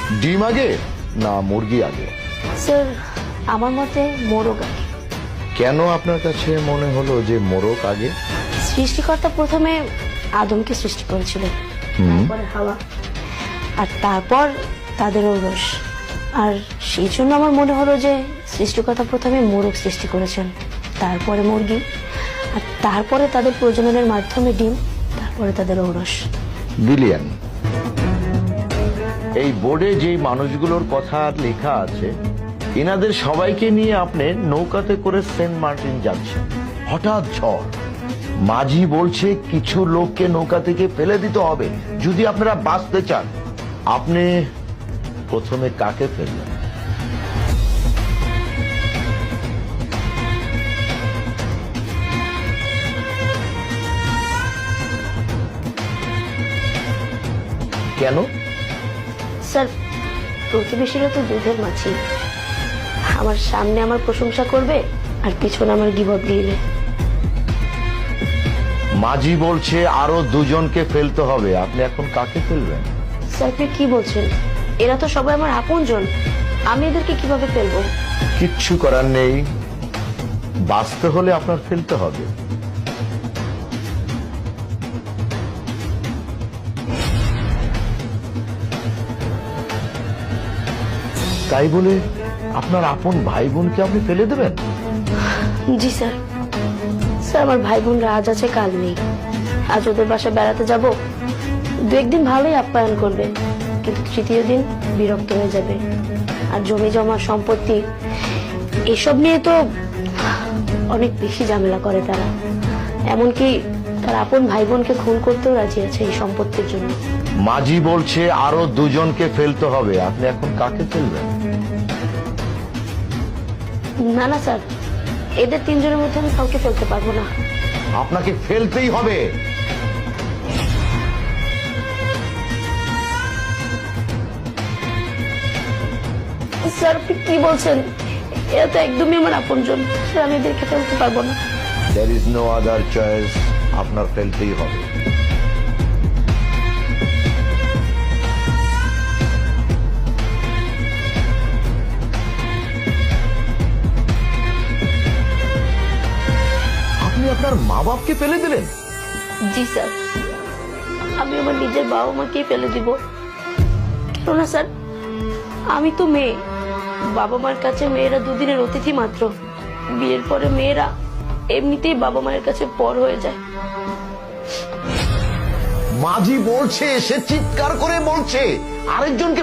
ডিম আগে না মুরগি আগে? স্যার আমার মতে মোরগ আগে। কেন আপনার কাছে মনে হলো যে মোরগ আগে? সৃষ্টিকর্তা প্রথমে আদমকে সৃষ্টি করেছিলেন, তারপরে হাওয়া, আর তারপর তাদের ঔরস। আর সেই জন্য আমার মনে হলো যে সৃষ্টিকর্তা প্রথমে মোরগ সৃষ্টি করেছেন, তারপরে মুরগি, আর তারপরে তাদের প্রজননের মাধ্যমে ডিম, তারপরে তাদের ঔরস। ব্রিলিয়ান্ট। এই বোর্ডে যেই মানুষগুলোর কথা লেখা আছে, এনাদের সবাইকে নিয়ে আপনি নৌকাতে করে সেন্ট মার্টিন যাচ্ছেন। হঠাৎ ঝড়, মাঝি বলছে কিছু লোককে নৌকা থেকে ফেলে দিতে হবে যদি আপনারা বাঁচতে চান। আপনি প্রথমে কাকে ফেললেন? কেন? স্যার প্রতিবেশীরা তো দুধের মাছি, আমার সামনে আমার প্রশংসা করবে আর পিছনে আমার গিবত দিবে। মাঝি বলছে আরো দুজনকে ফেলতে হবে, আপনি এখন কাকে ফেলবেন? স্যার আপনি কি বলছেন? এরা তো সবাই আমার আপনজন, আমি এদেরকে কিভাবে ফেলবো? কিচ্ছু করার নেই, বাঁচতে হলে আপনার ফেলতে হবে। তাই বলে আপনার আপন ভাই বোনকে আপনি ফেলে দেবেন? জি স্যার। স্যার আমার ভাই বোনরা আজ আছে কাল নেই। আজ ওদের বাসায় বেড়াতে যাব, দু একদিন ভালোই আপ্যায়ন করবে, কিন্তু তৃতীয় দিন বিরক্ত হয়ে যাবে। আর জমি জমা সম্পত্তি এসব নিয়ে তো অনেক বেশি ঝামেলা করে তারা, এমনকি তার আপন ভাই বোনকে খুন করতেও রাজি আছে এই সম্পত্তির জন্য। মাঝি বলছে আরো দুজনকে ফেলতে হবে, আপনি এখন কাকে ফেলবেন? না না স্যার, এদের তিনজনের মধ্যে আমি কাউকে ফেলতে পারবো না। আপনাকে ফেলতেই হবে। স্যার আপনি কি বলছেন? এরা তো একদমই আমার আপনজন, স্যার আমি এদেরকে ফেলতে পারবো না। There is no other choice, আপনার ফেলতেই হবে। আপনি আপনার মা বাপকে ফেলে দিলেন? জি স্যার, আমি আমার নিজের বাবা মাকেই ফেলে দিব। কেননা স্যার আমি তো মেয়ে, বাবা মার কাছে মেয়েরা দুদিনের অতিথি মাত্র। বিয়ের পরে মেয়েরা এমনিতেই বাবা মায়ের কাছে পর হয়ে যায়। মাঝি বলছে, সে চিৎকার করে বলছে আরেকজনকে